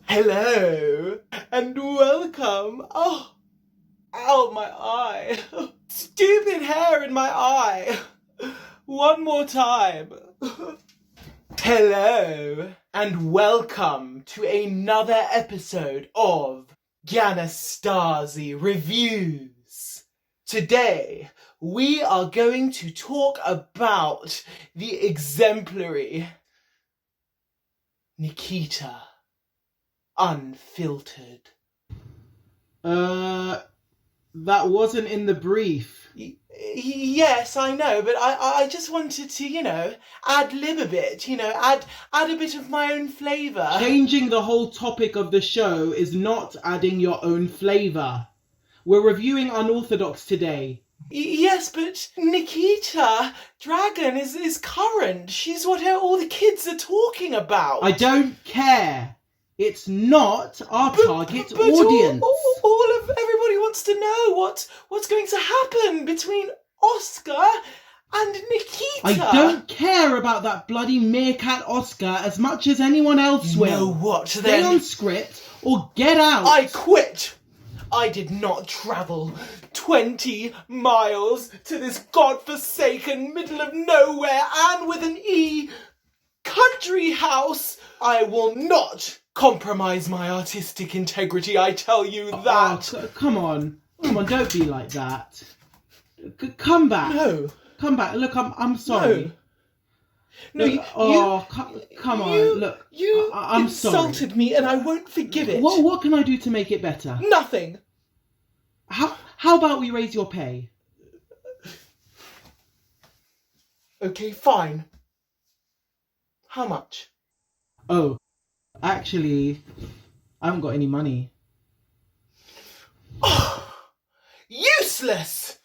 Hello and welcome. Oh, ow, my eye. Stupid hair in my eye. One more time. Hello and welcome to another episode of Scandalously Reviews. Today we are going to talk about the exemplary Nikita Unfiltered. That wasn't in the brief. Yes, I know, but I just wanted to, ad-lib a bit, add a bit of my own flavour. Changing the whole topic of the show is not adding your own flavour. We're reviewing Unorthodox today. Yes, but Nikita Dragon is current. She's what all the kids are talking about. I don't care. It's not our target audience. Everybody wants to know what's going to happen between Oscar and Nikita. I don't care about that bloody meerkat Oscar as much as anyone else will. You know what, Stay then? on script or get out. I quit. I did not travel 20 miles to this godforsaken middle of nowhere and with an E country house. I will not compromise my artistic integrity, I tell you that. Oh, come on, don't be like that. Come back. No. Come back. Look, I'm sorry. No, look, come on. Look, I'm insulted sorry. me and I won't forgive it. What can I do to make it better? Nothing. How about we raise your pay? Okay, fine. How much? Oh, actually, I haven't got any money. Oh, useless!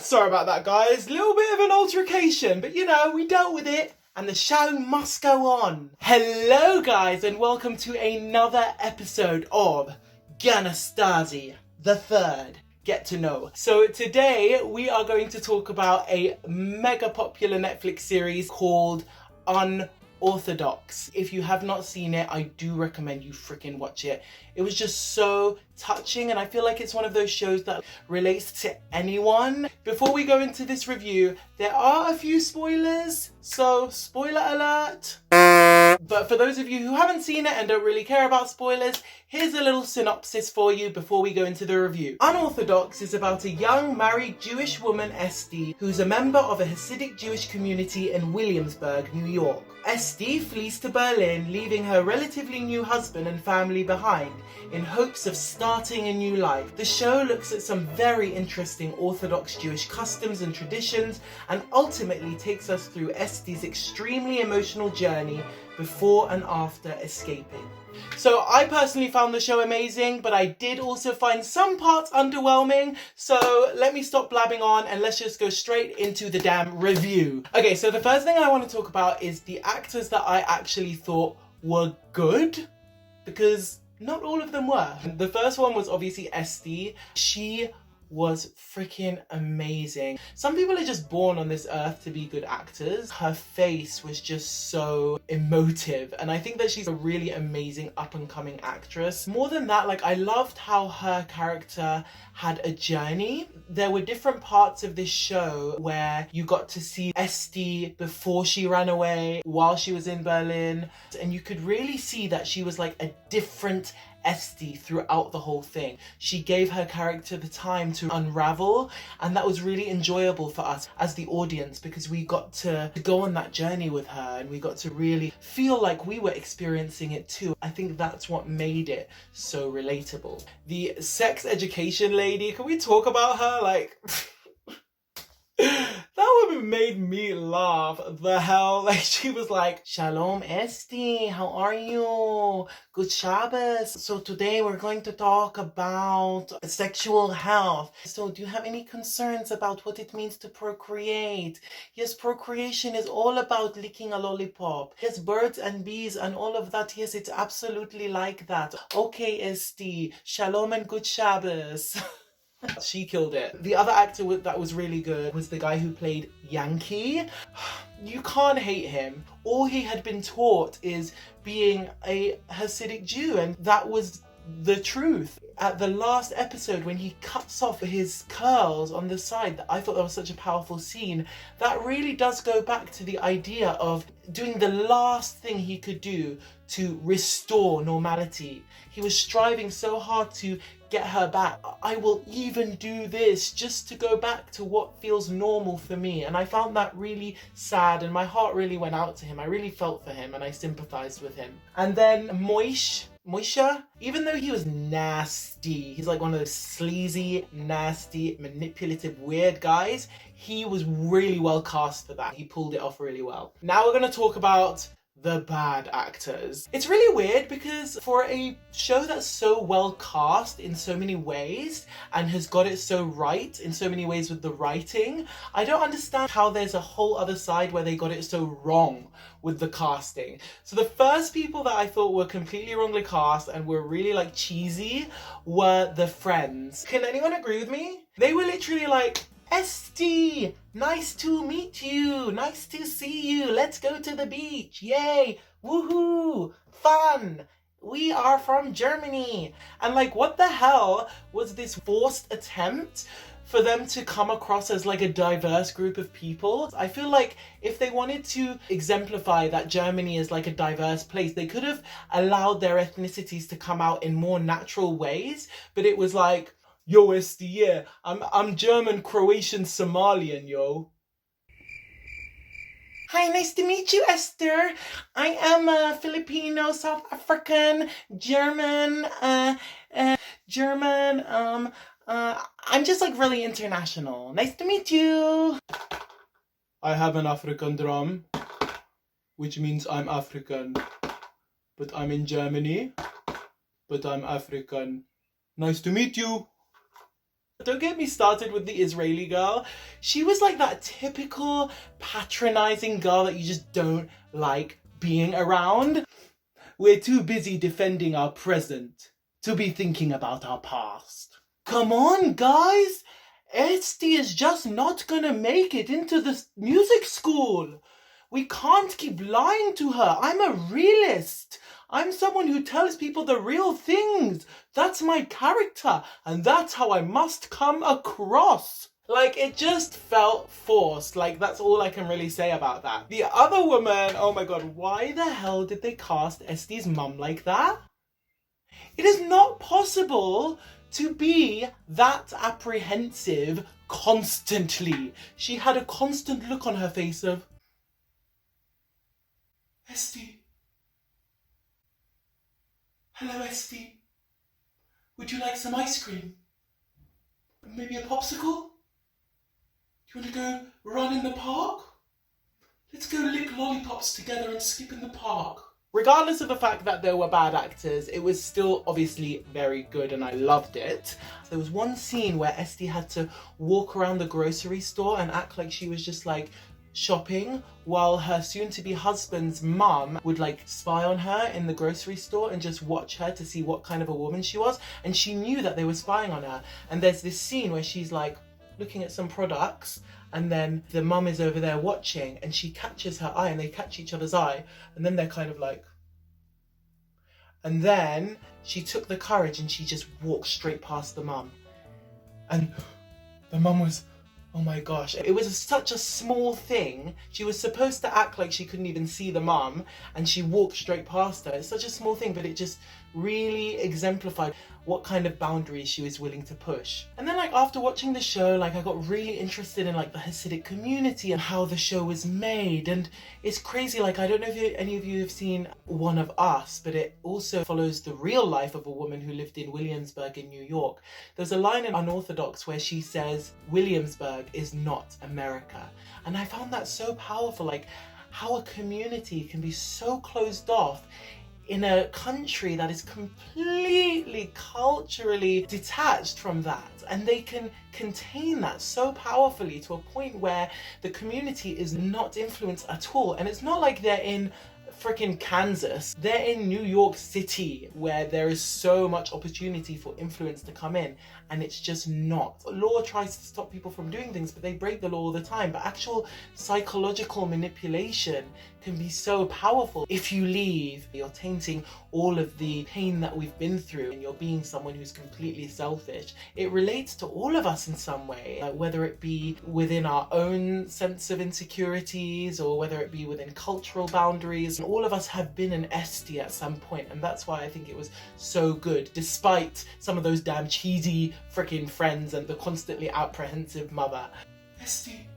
Sorry about that, guys. Little bit of an altercation, but we dealt with it and the show must go on. Hello, guys, and welcome to another episode of Scandalously the Third. Get to know. So today we are going to talk about a mega popular Netflix series called Unorthodox. If you have not seen it, I do recommend you freaking watch it. It was just so touching and I feel like it's one of those shows that relates to anyone. Before we go into this review, there are a few spoilers, so spoiler alert. But for those of you who haven't seen it and don't really care about spoilers, here's a little synopsis for you before we go into the review. Unorthodox is about a young married Jewish woman, Esty, who's a member of a Hasidic Jewish community in Williamsburg, New York. Esty flees to Berlin, leaving her relatively new husband and family behind in hopes of starting a new life. The show looks at some very interesting Orthodox Jewish customs and traditions and ultimately takes us through Esty's extremely emotional journey before and after escaping. So I personally found the show amazing, but I did also find some parts underwhelming. So let me stop blabbing on and let's just go straight into the damn review. Okay, so the first thing I want to talk about is the actors that I actually thought were good, because not all of them were. The first one was obviously Esty. She was freaking amazing. Some people are just born on this earth to be good actors. Her face was just so emotive and I think that she's a really amazing up and coming actress. More than that, I loved how her character had a journey. There were different parts of this show where you got to see Esty before she ran away, while she was in Berlin, and you could really see that she was like a different Esty throughout the whole thing. She gave her character the time to unravel and that was really enjoyable for us as the audience because we got to go on that journey with her and we got to really feel like we were experiencing it too. I think that's what made it so relatable. The sex education lady, can we talk about her? That woman made me laugh. The hell? She was like, Shalom Esty, how are you? Good Shabbos. So today we're going to talk about sexual health. So do you have any concerns about what it means to procreate? Yes, procreation is all about licking a lollipop. Yes, birds and bees and all of that. Yes, it's absolutely like that. Okay, Esty, Shalom and good Shabbos. She killed it. The other actor that was really good was the guy who played Yankee. You can't hate him. All he had been taught is being a Hasidic Jew, and that was the truth. At the last episode, when he cuts off his curls on the side, I thought that was such a powerful scene. That really does go back to the idea of doing the last thing he could do to restore normality. He was striving so hard to get her back. I will even do this just to go back to what feels normal for me. And I found that really sad, and my heart really went out to him. I really felt for him and I sympathized with him. And then Moisha, even though he was nasty, he's like one of those sleazy, nasty, manipulative, weird guys, he was really well cast for that. He pulled it off really well. Now we're going to talk about the bad actors. It's really weird because for a show that's so well cast in so many ways and has got it so right in so many ways with the writing, I don't understand how there's a whole other side where they got it so wrong with the casting. So the first people that I thought were completely wrongly cast and were really like cheesy were the friends. Can anyone agree with me? They were literally like, Esty, nice to meet you, nice to see you, let's go to the beach, yay, woohoo, fun, we are from Germany. And like, what the hell was this forced attempt for them to come across as like a diverse group of people? I feel like if they wanted to exemplify that Germany is like a diverse place, they could have allowed their ethnicities to come out in more natural ways, but it was like, yo, Esty, yeah, I'm German, Croatian, Somalian, yo. Hi, nice to meet you, Esther. I am Filipino, South African, German, I'm just like really international. Nice to meet you. I have an African drum, which means I'm African. But I'm in Germany, but I'm African. Nice to meet you. Don't get me started with the Israeli girl. She was like that typical patronizing girl that you just don't like being around. We're too busy defending our present to be thinking about our past. Come on, guys. Esty is just not gonna make it into the music school. We can't keep lying to her. I'm a realist. I'm someone who tells people the real things. That's my character, and that's how I must come across. Like, it just felt forced. Like, that's all I can really say about that. The other woman, oh my god, why the hell did they cast Esty's mum like that? It is not possible to be that apprehensive constantly. She had a constant look on her face of, Esty. Hello, Esty. Would you like some ice cream? Maybe a popsicle? Do you want to go run in the park? Let's go lick lollipops together and skip in the park. Regardless of the fact that there were bad actors, it was still obviously very good and I loved it. There was one scene where Esty had to walk around the grocery store and act like she was just like shopping while her soon-to-be husband's mum would like spy on her in the grocery store and just watch her to see what kind of a woman she was, and she knew that they were spying on her. And there's this scene where she's like looking at some products and then the mum is over there watching and she catches her eye and they catch each other's eye and then they're kind of like, and then she took the courage and she just walked straight past the mum and the mum was, oh my gosh, it was such a small thing. She was supposed to act like she couldn't even see the mum and she walked straight past her. It's such a small thing, but it just really exemplified what kind of boundaries she was willing to push. And then like after watching the show, like I got really interested in like the Hasidic community and how the show was made. And it's crazy, like I don't know if any of you have seen One of Us, but it also follows the real life of a woman who lived in Williamsburg in New York. There's a line in Unorthodox where she says, Williamsburg is not America. And I found that so powerful, like how a community can be so closed off in a country that is completely culturally detached from that, and they can contain that so powerfully to a point where the community is not influenced at all. And it's not like they're in freaking Kansas. They're in New York City, where there is so much opportunity for influence to come in, and it's just not. Law tries to stop people from doing things, but they break the law all the time. But actual psychological manipulation can be so powerful. If you leave, you're tainting all of the pain that we've been through, and you're being someone who's completely selfish. It relates to all of us in some way, whether it be within our own sense of insecurities or whether it be within cultural boundaries. All of us have been an Esty at some point, and that's why I think it was so good, despite some of those damn cheesy freaking friends and the constantly apprehensive mother. Esty.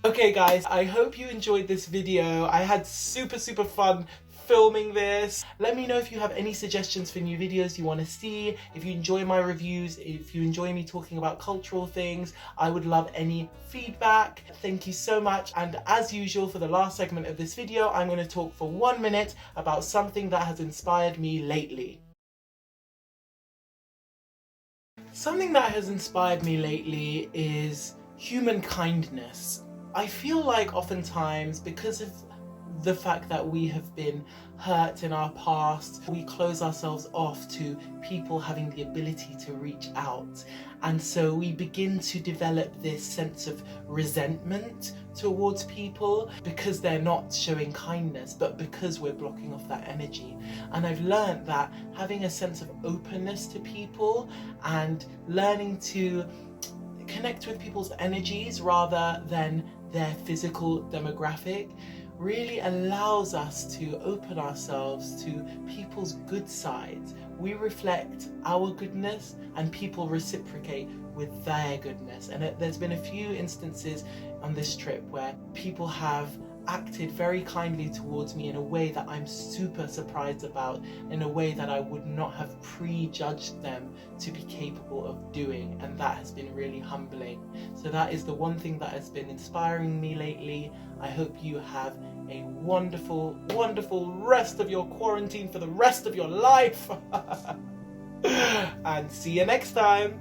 Okay guys, I hope you enjoyed this video. I had super fun filming this. Let me know if you have any suggestions for new videos you want to see. If you enjoy my reviews, if you enjoy me talking about cultural things, I would love any feedback. Thank you so much. And as usual, for the last segment of this video, I'm going to talk for 1 minute about something that has inspired me lately. Something that has inspired me lately is human kindness. I feel like oftentimes, because of the fact that we have been hurt in our past, we close ourselves off to people having the ability to reach out. And so we begin to develop this sense of resentment towards people because they're not showing kindness, but because we're blocking off that energy. And I've learned that having a sense of openness to people and learning to connect with people's energies rather than their physical demographic really allows us to open ourselves to people's good sides. We reflect our goodness and people reciprocate with their goodness. And there's been a few instances on this trip where people have acted very kindly towards me in a way that I'm super surprised about, in a way that I would not have prejudged them to be capable of doing, and that has been really humbling. So that is the one thing that has been inspiring me lately. I hope you have a wonderful rest of your quarantine for the rest of your life and see you next time.